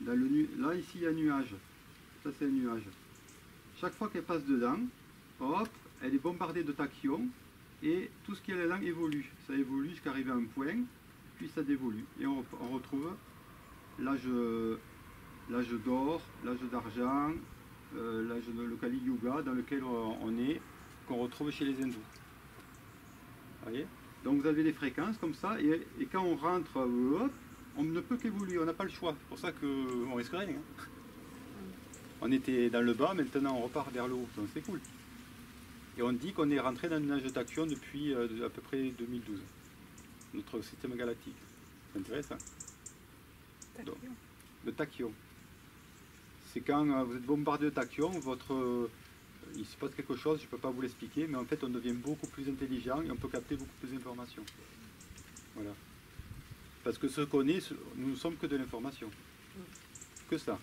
Dans là, ici, il y a un nuage. Ça, c'est un nuage. Chaque fois qu'elle passe dedans, hop, elle est bombardée de tachyons et tout ce qui est là-dedans évolue. Ça évolue jusqu'à arriver à un point, puis ça dévolue. Et on retrouve l'âge d'or, l'âge d'argent, le Kali Yuga dans lequel on est, qu'on retrouve chez les hindous. Vous voyez? Donc vous avez des fréquences comme ça, et quand on rentre, hop, on ne peut qu'évoluer, on n'a pas le choix. C'est pour ça qu'on risque rien. Hein. On était dans le bas, maintenant on repart vers le haut, donc c'est cool. Et on dit qu'on est rentré dans le nuage de tachyon depuis à peu près 2012, notre système galactique. C'est intéressant. Donc, le tachyon. C'est quand vous êtes bombardé de tachyon, il se passe quelque chose, je ne peux pas vous l'expliquer, mais en fait on devient beaucoup plus intelligent et on peut capter beaucoup plus d'informations. Voilà. Parce que ce qu'on est, nous ne sommes que de l'information. Que ça.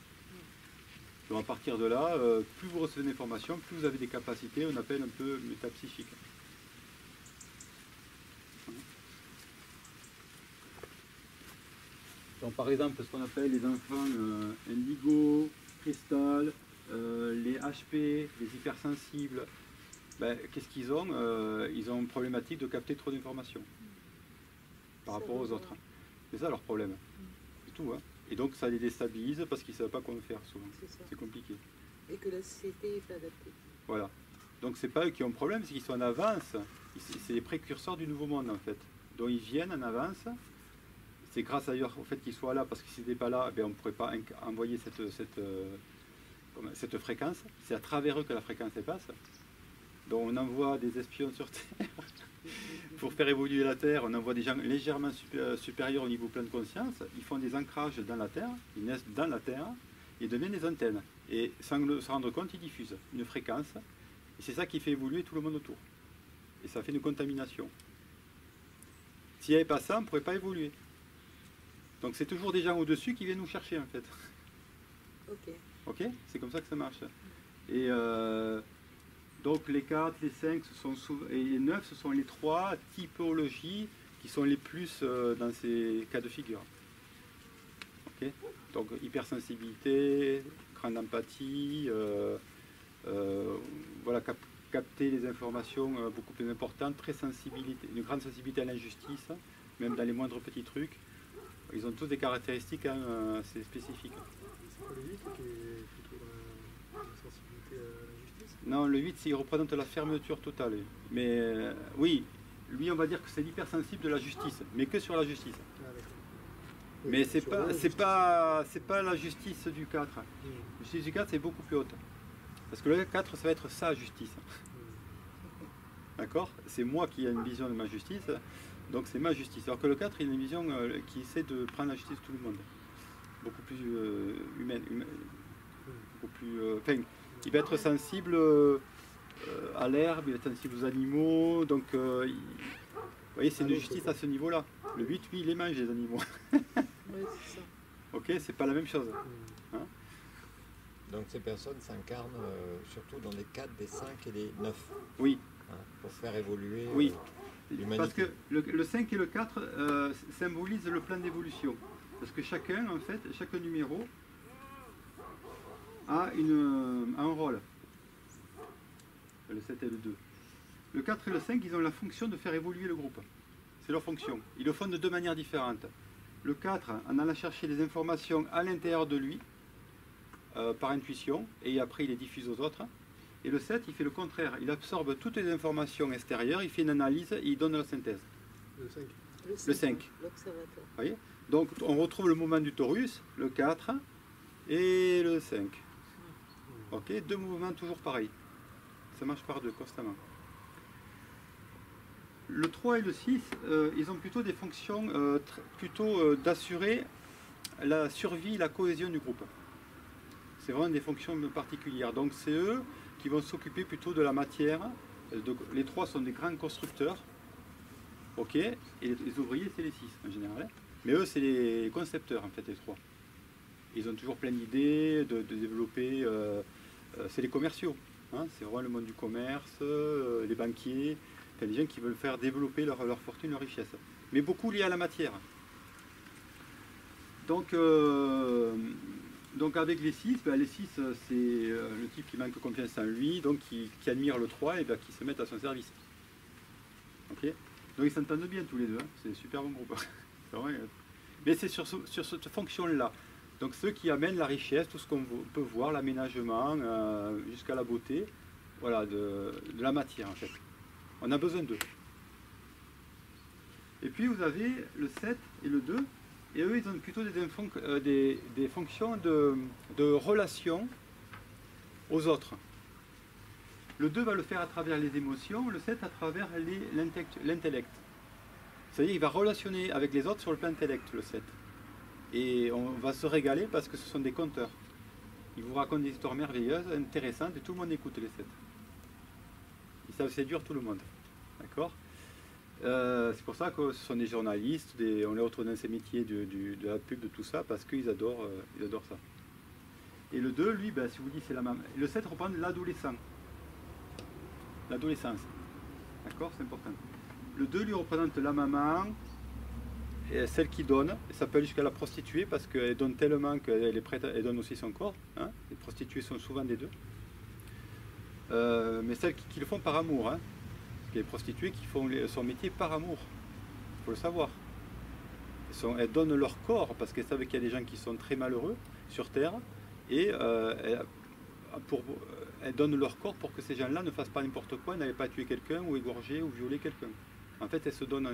Donc à partir de là, plus vous recevez d'informations, plus vous avez des capacités, on appelle un peu métapsychiques. Donc par exemple, ce qu'on appelle les enfants indigo, cristal, les HP, les hypersensibles, ben, qu'est-ce qu'ils ont? Ils ont une problématique de capter trop d'informations par rapport aux autres. C'est ça leur problème. C'est tout. Hein. Et donc ça les déstabilise parce qu'ils ne savent pas quoi faire souvent. C'est compliqué. Et que la société n'est pas adaptée. Voilà. Donc c'est pas eux qui ont un problème, c'est qu'ils sont en avance. C'est les précurseurs du nouveau monde en fait. Donc ils viennent en avance. C'est grâce d'ailleurs au fait qu'ils soient là, parce que s'ils n'étaient pas là, ben, on ne pourrait pas envoyer cette fréquence. C'est à travers eux que la fréquence passe. Donc on envoie des espions sur Terre. Pour faire évoluer la Terre, on envoie des gens légèrement supérieurs au niveau plein de conscience. Ils font des ancrages dans la Terre, ils naissent dans la Terre, ils deviennent des antennes. Et sans se rendre compte, ils diffusent une fréquence. Et c'est ça qui fait évoluer tout le monde autour. Et ça fait une contamination. S'il n'y avait pas ça, on ne pourrait pas évoluer. Donc c'est toujours des gens au-dessus qui viennent nous chercher en fait. Ok. Ok? C'est comme ça que ça marche. Et donc les 4, les 5 et les 9, ce sont les 3 typologies qui sont les plus dans ces cas de figure. Ok? Donc hypersensibilité, grande empathie, voilà, capter les informations beaucoup plus importantes, très sensibilité, une grande sensibilité à l'injustice, même dans les moindres petits trucs. Ils ont tous des caractéristiques assez spécifiques. C'est pas le 8 qui est plutôt une sensibilité à la justice? Non, le 8, il représente la fermeture totale. Mais oui, lui, on va dire que c'est l'hypersensible de la justice, mais que sur la justice. Ah, oui, mais c'est pas la justice du 4. La justice du 4, c'est beaucoup plus haute. Parce que le 4, ça va être sa justice. D'accord? C'est moi qui ai une vision de ma justice. Donc c'est ma justice. Alors que le 4, il a une vision qui essaie de prendre la justice de tout le monde. Beaucoup plus humaine. Beaucoup plus, il va être sensible à l'herbe, il va être sensible aux animaux. Donc, vous voyez, c'est une justice à ce niveau-là. Le 8, lui, il les mange, les animaux. Oui, c'est ça. Ok, c'est pas la même chose. Hein? Donc ces personnes s'incarnent surtout dans les 4, les 5 et les 9. Oui. Hein, pour faire évoluer. Oui. L'humanité. Parce que le 5 et le 4 symbolisent le plan d'évolution. Parce que chacun, en fait, chaque numéro a un rôle. Le 7 et le 2. Le 4 et le 5, ils ont la fonction de faire évoluer le groupe. C'est leur fonction. Ils le font de 2 manières différentes. Le 4, en allant chercher des informations à l'intérieur de lui, par intuition, et après il les diffuse aux autres. Et le 7, il fait le contraire. Il absorbe toutes les informations extérieures, il fait une analyse et il donne la synthèse. Le 5. Le 5. L'observateur. Voyez? Donc on retrouve le mouvement du Taurus, le 4 et le 5. Ok, 2 mouvements toujours pareils. Ça marche par 2 constamment. Le 3 et le 6, ils ont plutôt des fonctions d'assurer la survie, la cohésion du groupe. C'est vraiment des fonctions particulières. Donc c'est eux qui vont s'occuper plutôt de la matière. Les 3 sont des grands constructeurs. Ok, et les ouvriers, c'est les 6 en général. Mais eux, c'est les concepteurs, en fait, les 3. Ils ont toujours plein d'idées de développer. C'est les commerciaux. Hein, c'est vraiment le monde du commerce, les banquiers. Il y a des gens qui veulent faire développer leur fortune, leur richesse. Mais beaucoup liés à la matière. Donc, donc avec les 6, les 6 c'est le type qui manque confiance en lui, donc qui admire le 3 et qui se met à son service. Ok. Donc ils s'entendent bien tous les deux, hein. C'est un super bon groupe. Vrai, mais c'est sur cette fonction-là. Donc ceux qui amènent la richesse, tout ce qu'on peut voir, l'aménagement, jusqu'à la beauté, voilà, de la matière en fait. On a besoin d'eux. Et puis vous avez le 7 et le 2, et eux ils ont plutôt des fonctions de relation aux autres. Le 2 va le faire à travers les émotions, le 7 à travers l'intellect. C'est-à-dire qu'il va relationner avec les autres sur le plan intellect, le 7. Et on va se régaler parce que ce sont des conteurs. Ils vous racontent des histoires merveilleuses, intéressantes, et tout le monde écoute les 7. Ils savent séduire tout le monde. D'accord? C'est pour ça que ce sont des journalistes, on les retrouve dans ces métiers de la pub, de tout ça, parce qu'ils adorent ça. Et le 2, lui, si vous dites c'est la maman. Le 7 reprend l'adolescent. L'adolescence. D'accord? C'est important. Le 2 lui représente la maman, et celle qui donne, et ça peut aller jusqu'à la prostituée, parce qu'elle donne tellement qu'elle est prête, elle donne aussi son corps. Hein? Les prostituées sont souvent des 2. Mais celles qui le font par amour. Hein? Parce qu'il y a des prostituées qui font son métier par amour. Il faut le savoir. Elles donnent leur corps, parce qu'elles savent qu'il y a des gens qui sont très malheureux sur Terre, et elles donnent leur corps pour que ces gens-là ne fassent pas n'importe quoi, n'aillent pas tuer quelqu'un, ou égorger, ou violer quelqu'un. En fait, elles se donnent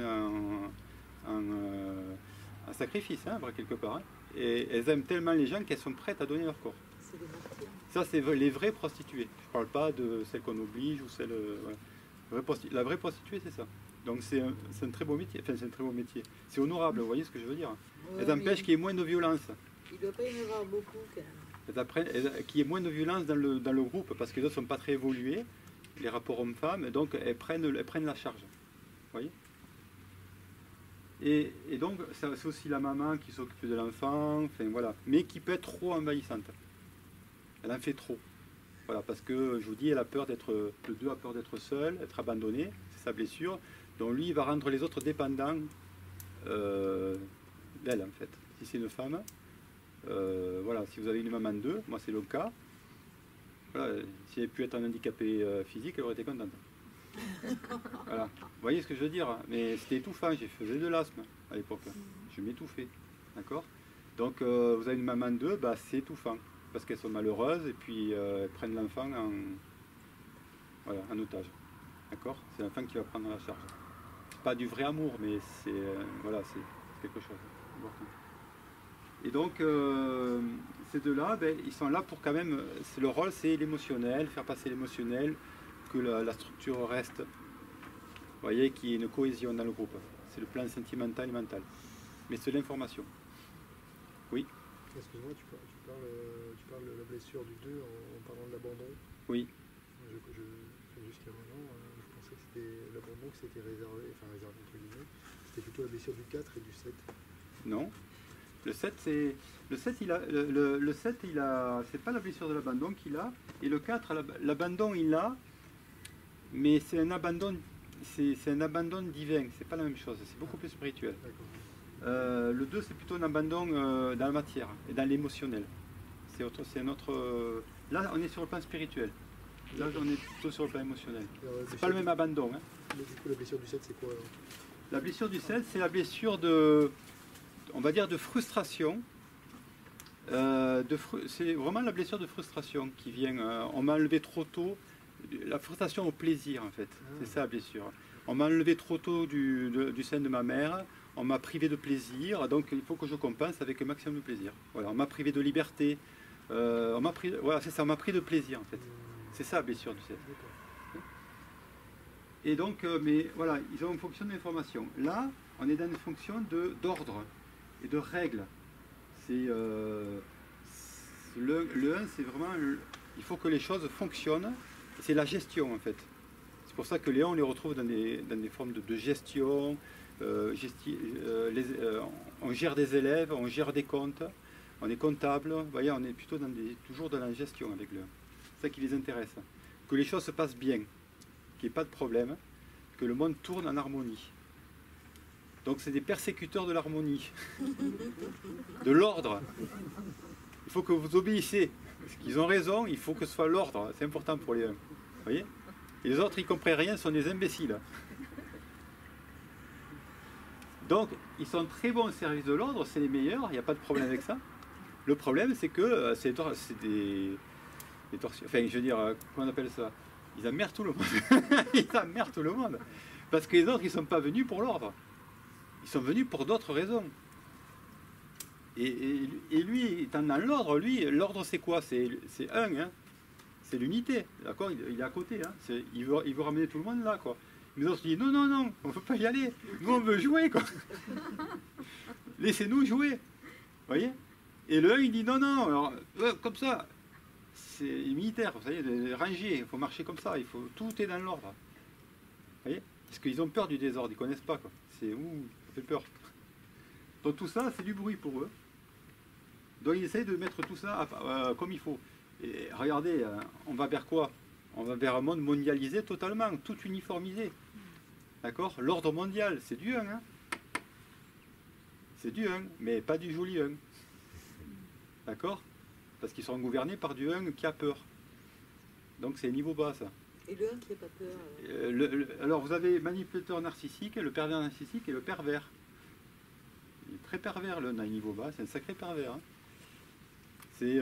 un sacrifice, hein, quelque part. Hein. Et elles aiment tellement les gens qu'elles sont prêtes à donner leur corps. C'est des martyrs. Ça, c'est les vraies prostituées. Je ne parle pas de celles qu'on oblige ou celles. Voilà. La vraie prostituée, c'est ça. Donc c'est un très beau métier. Enfin, c'est un très beau métier. C'est honorable, vous voyez ce que je veux dire. Ouais, elles empêchent qu'il y ait moins de violence. Il ne doit pas y en avoir beaucoup, quand même. Qu'il y ait moins de violence dans le groupe, parce que les autres ne sont pas très évolués, les rapports hommes-femmes, donc elles prennent la charge. Vous voyez. Et donc, c'est aussi la maman qui s'occupe de l'enfant, enfin, voilà, mais qui peut être trop envahissante. Elle en fait trop. Voilà, parce que, je vous dis, le 2 a peur d'être seul, d'être abandonné, c'est sa blessure. Donc lui, il va rendre les autres dépendants d'elle, en fait. Si c'est une femme, voilà, si vous avez une maman 2, moi c'est le cas, voilà, si elle avait pu être un handicapé physique, elle aurait été contente. Voilà. Vous voyez ce que je veux dire? Mais c'était étouffant, j'ai fait de l'asthme à l'époque. Je m'étouffais. D'accord? Donc vous avez une maman 2, c'est étouffant. Parce qu'elles sont malheureuses et puis elles prennent l'enfant en otage. D'accord? C'est l'enfant qui va prendre la charge. C'est pas du vrai amour, mais c'est quelque chose d'important. Et donc ces deux-là, ils sont là pour quand même. Le rôle, c'est l'émotionnel, faire passer l'émotionnel, que la structure reste. Vous voyez qu'il y ait une cohésion dans le groupe. C'est le plan sentimental et mental. Mais c'est l'information. Oui. Excuse-moi, tu parles de la blessure du 2 en parlant de l'abandon. Oui. Jusqu'à maintenant, je pensais que c'était l'abandon qui s'était réservé entre guillemets. C'était plutôt la blessure du 4 et du 7. Non. Le 7, c'est pas la blessure de l'abandon qu'il a. Et le 4, l'abandon, il l'a. Mais c'est un abandon divin. C'est pas la même chose. C'est beaucoup plus spirituel. Le 2, c'est plutôt un abandon dans la matière et dans l'émotionnel. C'est un autre. Là, on est sur le plan spirituel. Là, on est plutôt sur le plan émotionnel. C'est pas le même abandon. Hein. Mais du coup, la blessure du 7, c'est quoi alors? La blessure du 7, c'est la blessure on va dire de frustration. C'est vraiment la blessure de frustration qui vient. On m'a enlevé trop tôt. La frustration au plaisir, en fait. C'est ça la blessure. On m'a enlevé trop tôt du sein de ma mère. On m'a privé de plaisir, donc il faut que je compense avec un maximum de plaisir. Voilà, on m'a privé de liberté, voilà, c'est ça, on m'a pris de plaisir en fait. C'est ça la blessure du 7. Et donc, mais voilà, ils ont une fonction d'information. Là, on est dans une fonction d'ordre et de règles. C'est le 1, c'est vraiment, il faut que les choses fonctionnent. C'est la gestion en fait. C'est pour ça que les 1, on les retrouve dans des formes de gestion. On gère des élèves, on gère des comptes, on est comptable, vous voyez, on est plutôt toujours dans la gestion avec le. C'est ça qui les intéresse. Que les choses se passent bien, qu'il n'y ait pas de problème, que le monde tourne en harmonie. Donc c'est des persécuteurs de l'harmonie, de l'ordre. Il faut que vous obéissiez. Parce qu'ils ont raison, il faut que ce soit l'ordre. C'est important pour les uns. Vous voyez? Et les autres, ils ne comprennent rien, sont des imbéciles. Donc, ils sont très bons au service de l'ordre, c'est les meilleurs, il n'y a pas de problème avec ça. Le problème, c'est que c'est des torsions. Enfin, je veux dire, comment on appelle ça? Ils emmerdent tout le monde. Ils emmerdent tout le monde. Parce que les autres, ils ne sont pas venus pour l'ordre. Ils sont venus pour d'autres raisons. Et lui, étant dans l'ordre, l'ordre c'est quoi? C'est un, hein? C'est l'unité, d'accord? Il est à côté, hein? Il veut ramener tout le monde là, quoi. Les autres disent non, non, non, on ne peut pas y aller. Nous, on veut jouer, quoi. Laissez-nous jouer. Vous voyez? Et le 1, il dit non, non, alors, comme ça. C'est militaire, vous savez, les rangées, il faut marcher comme ça, tout est dans l'ordre. Vous voyez? Parce qu'ils ont peur du désordre, ils ne connaissent pas, quoi. Ça fait peur. Donc tout ça, c'est du bruit pour eux. Donc ils essayent de mettre tout ça comme il faut. Et regardez, on va vers quoi? On va vers un monde mondialisé totalement, tout uniformisé. D'accord? L'ordre mondial, c'est du 1. Hein? C'est du 1, mais pas du joli 1. D'accord? Parce qu'ils sont gouvernés par du 1 qui a peur. Donc c'est niveau bas, ça. Et le 1 qui n'a pas peur alors vous avez manipulateur narcissique, le pervers narcissique et le pervers. Il est très pervers, le 1 à niveau bas, c'est un sacré pervers. Hein? C'est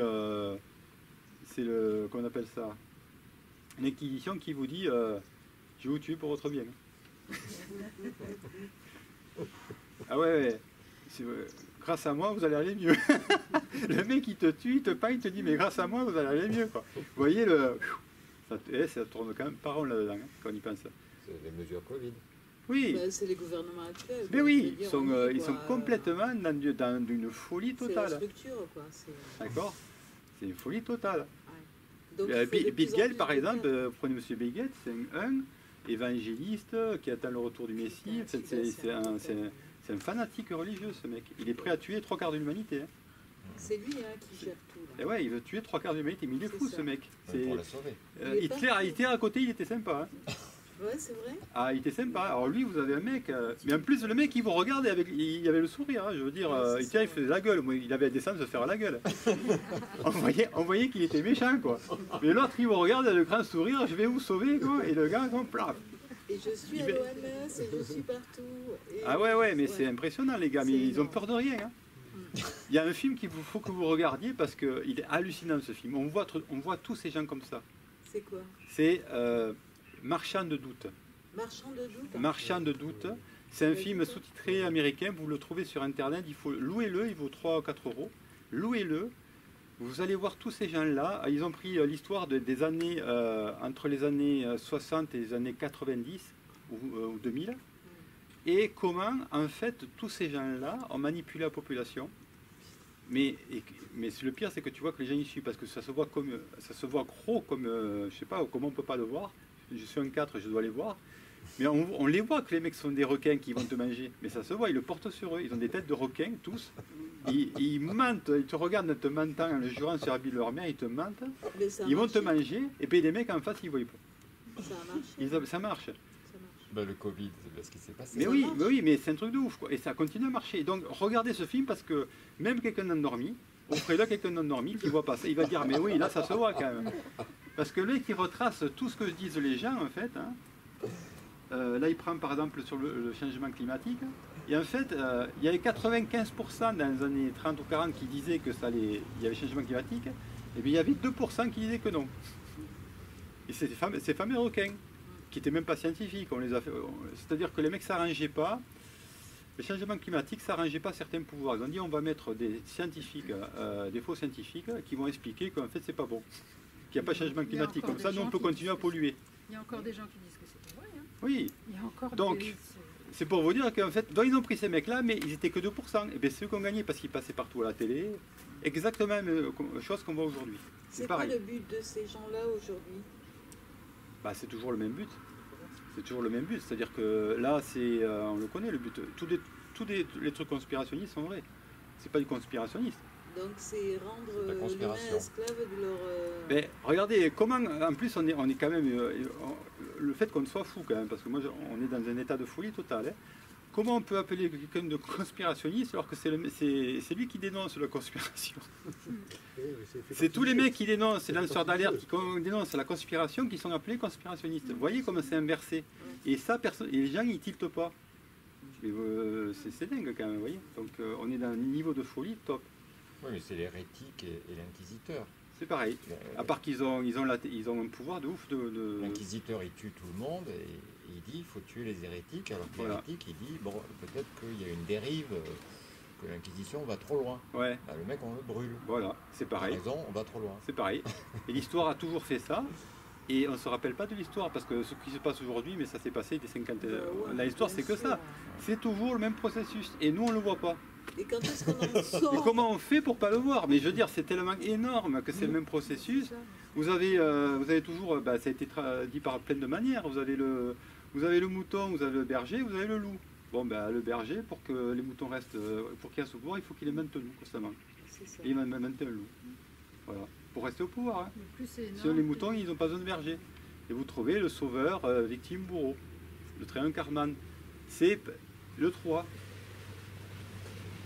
le, comment on appelle ça? Une inquisition qui vous dit je vous tue pour votre bien. Ah ouais, grâce à moi vous allez aller mieux. Le mec il te tue, il te peint, il te dit mais grâce à moi vous allez aller mieux, quoi. Vous voyez, ça tourne quand même pas rond là-dedans, hein, quand on y pense. C'est les mesures Covid. Oui. Bah, c'est les gouvernements actuels. Mais oui, ils sont complètement dans une folie totale. C'est la structure, quoi. D'accord? C'est une folie totale. Donc, Bill Gates, par exemple, prenez M. Bill Gates, c'est un évangéliste qui attend le retour du Messie. C'est un fanatique religieux, ce mec. Il est prêt à tuer 3/4 de l'humanité. Hein. C'est lui qui gère tout. Là. Et ouais, il veut tuer 3/4 de l'humanité, mais il est fou, ce mec. Pour la sauver. Hitler à côté, il était sympa. Hein. Ouais, c'est vrai. Ah, il était sympa. Alors lui, vous avez un mec... mais en plus, le mec, il vous regarde il avait le sourire. Hein, je veux dire, Hitler, il faisait la gueule. Il avait la décence de faire la gueule. on voyait qu'il était méchant, quoi. Mais l'autre, il vous regarde avec le grand sourire, je vais vous sauver, quoi. Et le gars, comme plaf. Et je suis à l'OMS, et je suis partout. Et... Ah ouais, mais c'est impressionnant, les gars. Mais ils ont peur de rien. Hein. Il y a un film qu'il faut que vous regardiez parce qu'il est hallucinant, ce film. On voit tous ces gens comme ça. C'est quoi? C'est... Marchand de doute. Marchand de doute. Marchand de doute. C'est un film sous-titré américain. Vous le trouvez sur Internet. Il faut louer-le. Il vaut 3 ou 4 euros. Louez-le. Vous allez voir tous ces gens-là. Ils ont pris l'histoire des années entre les années 60 et les années 90 ou 2000. Et comment, en fait, tous ces gens-là ont manipulé la population. Mais le pire, c'est que tu vois que les gens y suivent parce que ça se voit gros comme je sais pas comment on peut pas le voir. Je suis un 4, je dois les voir. Mais on les voit que les mecs sont des requins qui vont te manger. Mais ça se voit, ils le portent sur eux. Ils ont des têtes de requins, tous. Ils mentent, ils te regardent en te mentant, en le jurant sur la vie de leur mère, ils te mentent. Ils vont te manger. Et puis les mecs en face, ils ne voient pas. Ça a marché. Ça marche. Ben, le Covid, c'est ce qui s'est passé. Mais oui, mais c'est un truc de ouf, quoi. Et ça continue à marcher. Donc regardez ce film parce que même quelqu'un endormi, offrez-le quelqu'un d'endormi qui ne voit pas ça. Il va dire, mais oui, là, ça se voit quand même. Parce que là, il retrace tout ce que disent les gens, en fait. Hein. Là, il prend par exemple sur le changement climatique. Et en fait, il y avait 95% dans les années 30 ou 40 qui disaient que il y avait changement climatique. Et bien, il y avait 2% qui disaient que non. Et c'est ces fameux requins, qui n'étaient même pas scientifiques. C'est-à-dire que les mecs ne s'arrangeaient pas. Le changement climatique ne s'arrangeait pas certains pouvoirs. Ils ont dit, on va mettre des scientifiques, des faux scientifiques, qui vont expliquer qu'en fait, c'est pas bon. Qu'il n'y a pas de changement climatique. Comme ça, nous, on peut continuer à polluer. Il y a encore des gens qui disent que c'est vrai. Hein. Oui. Il y a encore donc, c'est pour vous dire qu'en fait, donc ils ont pris ces mecs-là, mais ils étaient que 2%. Et bien, ceux qui ont gagné parce qu'ils passaient partout à la télé, exactement la même chose qu'on voit aujourd'hui. C'est quoi le but de ces gens-là aujourd'hui? Bah, c'est toujours le même but. C'est toujours le même but. C'est-à-dire que là, on le connaît, le but. Tous les trucs conspirationnistes sont vrais. C'est pas du conspirationniste. Donc c'est rendre l'humain esclave de leur... Mais regardez, comment, en plus on est quand même... le fait qu'on soit fou quand même, parce que moi on est dans un état de folie totale. Hein. comment on peut appeler quelqu'un de conspirationniste alors que c'est lui qui dénonce la conspiration? C'est tous les mecs qui dénoncent, les lanceurs d'alerte qui dénoncent la conspiration qui sont appelés conspirationnistes. Vous voyez comment c'est inversé? Et ça, et les gens ils tiltent pas. C'est dingue quand même, vous voyez. Donc on est dans un niveau de folie top. Oui, mais c'est l'hérétique et l'inquisiteur. C'est pareil. À part qu'ils ont un pouvoir de ouf. L'inquisiteur il tue tout le monde et il dit il faut tuer les hérétiques, alors que l'hérétique il dit bon peut-être qu'il y a une dérive, que l'inquisition va trop loin. Ouais. Bah, le mec on le brûle. Voilà, c'est pareil. Il a raison, on va trop loin. C'est pareil. Et l'histoire a toujours fait ça. Et on ne se rappelle pas de l'histoire, parce que ce qui se passe aujourd'hui, mais ça s'est passé des 50 ans. L'histoire, c'est que ça. C'est toujours le même processus. Et nous, on ne le voit pas. Et quand est-ce qu'on en sort? Et comment on fait pour ne pas le voir? Mais je veux dire, c'est tellement énorme que c'est le même processus. Vous avez toujours, ça a été dit par plein de manières. Vous avez le mouton, vous avez le berger, vous avez le loup. Bon, le berger, pour que les moutons restent, pour qu'il reste au pouvoir, il faut qu'il les maintenienne constamment. Et il maintient le loup. Voilà. Pour rester au pouvoir. Hein. Sur les moutons, ils n'ont pas besoin de berger. Et vous trouvez le sauveur, victime, bourreau. Le triangle Karman. C'est le 3.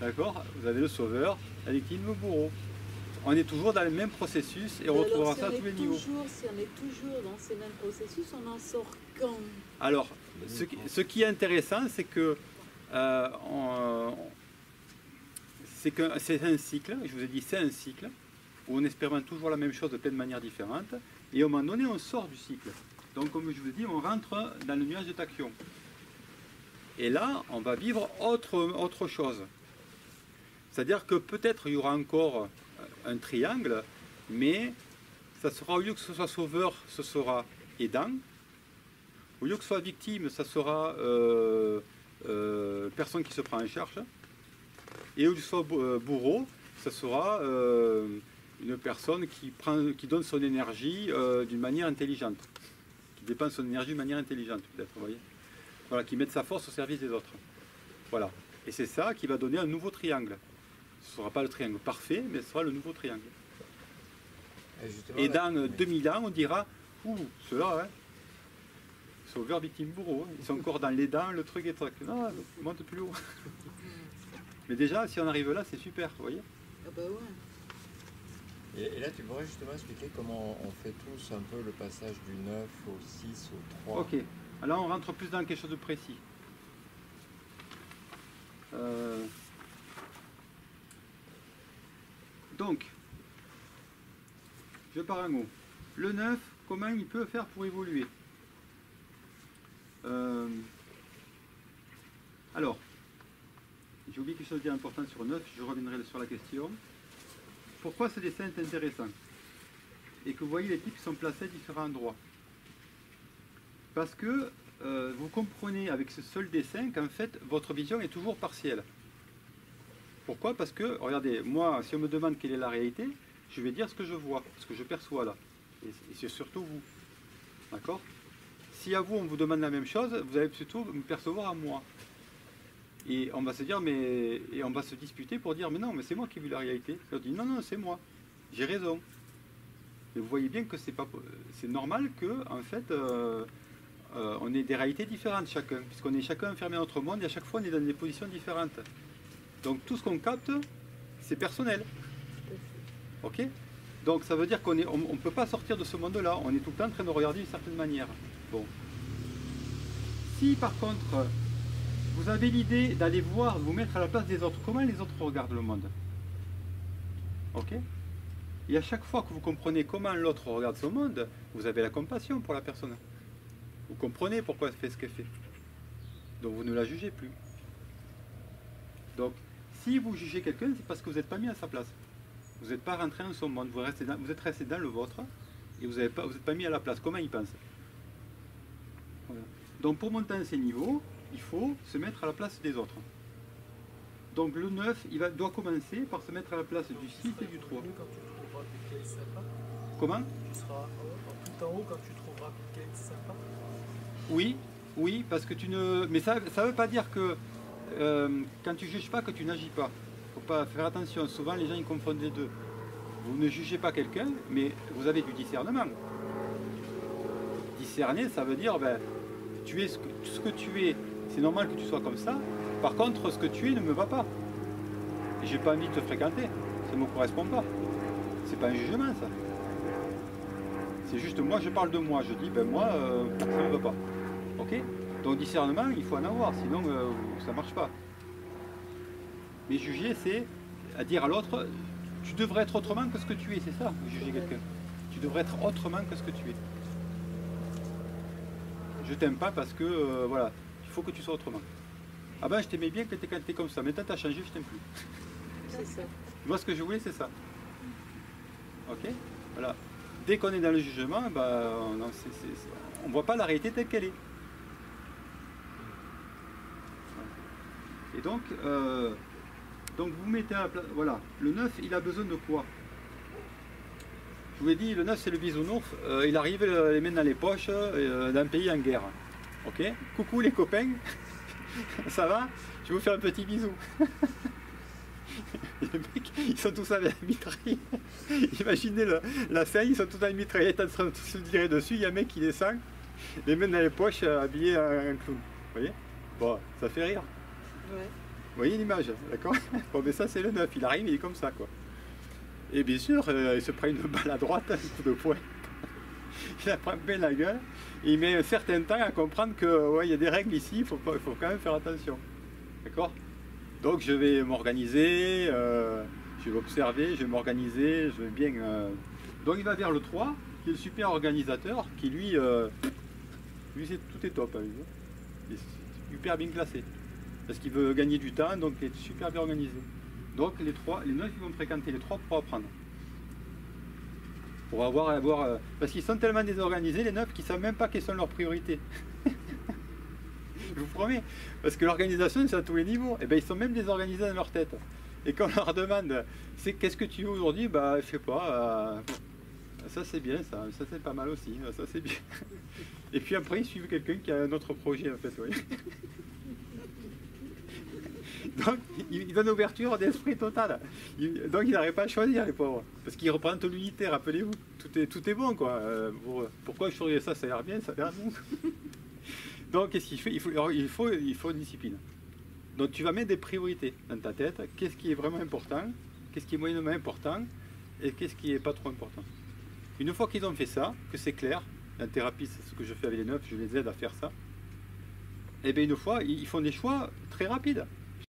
D'accord? Vous avez le sauveur, la victime, le bourreau. On est toujours dans le même processus et on retrouvera ça à tous les niveaux. Si on est toujours dans ces mêmes processus, on en sort quand? Alors, ce qui est intéressant, c'est que c'est un cycle, je vous ai dit c'est un cycle, où on expérimente toujours la même chose de plein de manières différentes, et à un moment donné, on sort du cycle. Donc, comme je vous ai dit, on rentre dans le nuage de tachyon. Et là, on va vivre autre chose. C'est-à-dire que peut-être il y aura encore un triangle, mais ça sera, au lieu que ce soit sauveur, ce sera aidant. Au lieu que ce soit victime, ça sera personne qui se prend en charge. Et au lieu que ce soit bourreau, ça sera une personne qui donne son énergie d'une manière intelligente. Qui dépense son énergie d'une manière intelligente, peut-être, vous voyez. Voilà, qui met sa force au service des autres. Voilà. Et c'est ça qui va donner un nouveau triangle. Ce ne sera pas le triangle parfait, mais ce sera le nouveau triangle. Et dans 2000 ans, on dira, ceux-là, hein, sauveur, victime, bourreau, ils sont encore dans les dents, le truc et truc. Non, monte plus haut. Mais déjà, si on arrive là, c'est super, vous voyez. Ah bah ouais. Et là, tu pourrais justement expliquer comment on fait tous un peu le passage du 9 au 6 au 3. Ok, alors on rentre plus dans quelque chose de précis. Donc, je pars un mot. Le 9, comment il peut faire pour évoluer? Alors, j'ai oublié quelque chose d'important sur 9, je reviendrai sur la question. Pourquoi ce dessin est intéressant? Et que vous voyez les types qui sont placés à différents endroits. Parce que vous comprenez avec ce seul dessin qu'en fait, votre vision est toujours partielle. Pourquoi? Parce que, regardez, moi, si on me demande quelle est la réalité, je vais dire ce que je vois, ce que je perçois là. Et c'est surtout vous. D'accord? Si à vous, on vous demande la même chose, vous allez plutôt me percevoir à moi. Et on va se dire, et on va se disputer pour dire, mais non, mais c'est moi qui ai vu la réalité. Je dis, non, non, c'est moi. J'ai raison. Et vous voyez bien que c'est normal que, en fait, on ait des réalités différentes chacun, puisqu'on est chacun enfermé dans notre monde et à chaque fois on est dans des positions différentes. Donc tout ce qu'on capte, c'est personnel. Ok? Donc ça veut dire qu'on ne peut pas sortir de ce monde-là, on est tout le temps en train de regarder d'une certaine manière. Bon. Si par contre, vous avez l'idée d'aller voir, de vous mettre à la place des autres, comment les autres regardent le monde? Ok? Et à chaque fois que vous comprenez comment l'autre regarde son monde, vous avez la compassion pour la personne. Vous comprenez pourquoi elle fait ce qu'elle fait. Donc vous ne la jugez plus. Donc, si vous jugez quelqu'un, c'est parce que vous n'êtes pas mis à sa place. Vous n'êtes pas rentré dans son monde, vous êtes resté dans le vôtre et vous n'êtes pas mis à la place. Comment il pense? Voilà. Donc pour monter à ces niveaux, il faut se mettre à la place des autres. Donc le 9, doit commencer par se mettre à la place du 6 et du 3. Comment? Tu seras tout en haut quand tu trouveras quelqu'un de sympa. Oui, oui, parce que tu ne... Mais ça ne veut pas dire que quand tu ne juges pas, que tu n'agis pas. Il ne faut pas faire attention. Souvent, les gens ils confondent les deux. Vous ne jugez pas quelqu'un, mais vous avez du discernement. Discerner, ça veut dire, tu es ce que tu es. c'est normal que tu sois comme ça. Par contre, ce que tu es ne me va pas. Et j'ai pas envie de te fréquenter. Ça ne me correspond pas. C'est pas un jugement, ça. C'est juste moi, je parle de moi. Je dis, ben moi, ça ne me va pas. Ok? Donc discernement, il faut en avoir, sinon ça marche pas. Mais juger, c'est à dire à l'autre, tu devrais être autrement que ce que tu es, c'est ça, juger quelqu'un. Tu devrais être autrement que ce que tu es. Je t'aime pas parce que, voilà, il faut que tu sois autrement. Ah ben, je t'aimais bien quand t'es comme ça, maintenant t'as changé, je t'aime plus. C'est ça. Moi, ce que je voulais, c'est ça. Ok? Voilà. Dès qu'on est dans le jugement, ben, on ne voit pas la réalité telle qu'elle est. Et donc vous mettez à la place, voilà, le 9, il a besoin de quoi? Je vous ai dit, le 9, c'est le bisounours, il arrive les mains dans les poches d'un pays en guerre. Ok? Coucou les copains, ça va? Je vais vous faire un petit bisou. Les mecs, ils sont tous avec la mitraille. Imaginez la scène, ils sont tous avec la mitraillette en train de se tirer dessus, il y a un mec qui descend, les mains dans les poches, habillé en clown. Vous voyez? Bon, ça fait rire. Ouais. Vous voyez l'image, d'accord? Bon, mais ça c'est le 9, il arrive, il est comme ça, quoi. Et bien sûr, il se prend une balle à droite, un coup de poing. Il la prend bien la gueule. Et il met un certain temps à comprendre que ouais, il y a des règles ici, il faut quand même faire attention. D'accord? Donc je vais m'organiser, je vais observer, je vais m'organiser, je vais bien... Donc il va vers le 3, qui est le super organisateur, qui lui tout est top. Hein, il est super bien classé. Parce qu'il veut gagner du temps, donc il est super bien organisé. Donc les 9 ils vont fréquenter les 3 pour apprendre. Pour avoir parce qu'ils sont tellement désorganisés, les 9, qu'ils ne savent même pas quelles sont leurs priorités. Je vous promets. Parce que l'organisation, c'est à tous les niveaux. Et bien ils sont même désorganisés dans leur tête. Et quand on leur demande, qu'est-ce que tu veux aujourd'hui? Bah je sais pas, ça c'est bien, ça c'est pas mal aussi, ça c'est bien. Et puis après ils suivent quelqu'un qui a un autre projet en fait, oui. Donc, il donne ouverture d'esprit totale. Donc, il n'arrive pas à choisir, les pauvres. Parce qu'il représente l'unité, rappelez-vous. Tout est bon, quoi. Pourquoi je choisis ça? Ça a l'air bien, ça a l'air bon. Donc, qu'est-ce qu'il fait? Il faut une discipline. Donc, tu vas mettre des priorités dans ta tête. Qu'est-ce qui est vraiment important? Qu'est-ce qui est moyennement important? Et qu'est-ce qui n'est pas trop important? Une fois qu'ils ont fait ça, que c'est clair, en thérapie, c'est ce que je fais avec les 9, je les aide à faire ça. Et bien, une fois, ils font des choix très rapides.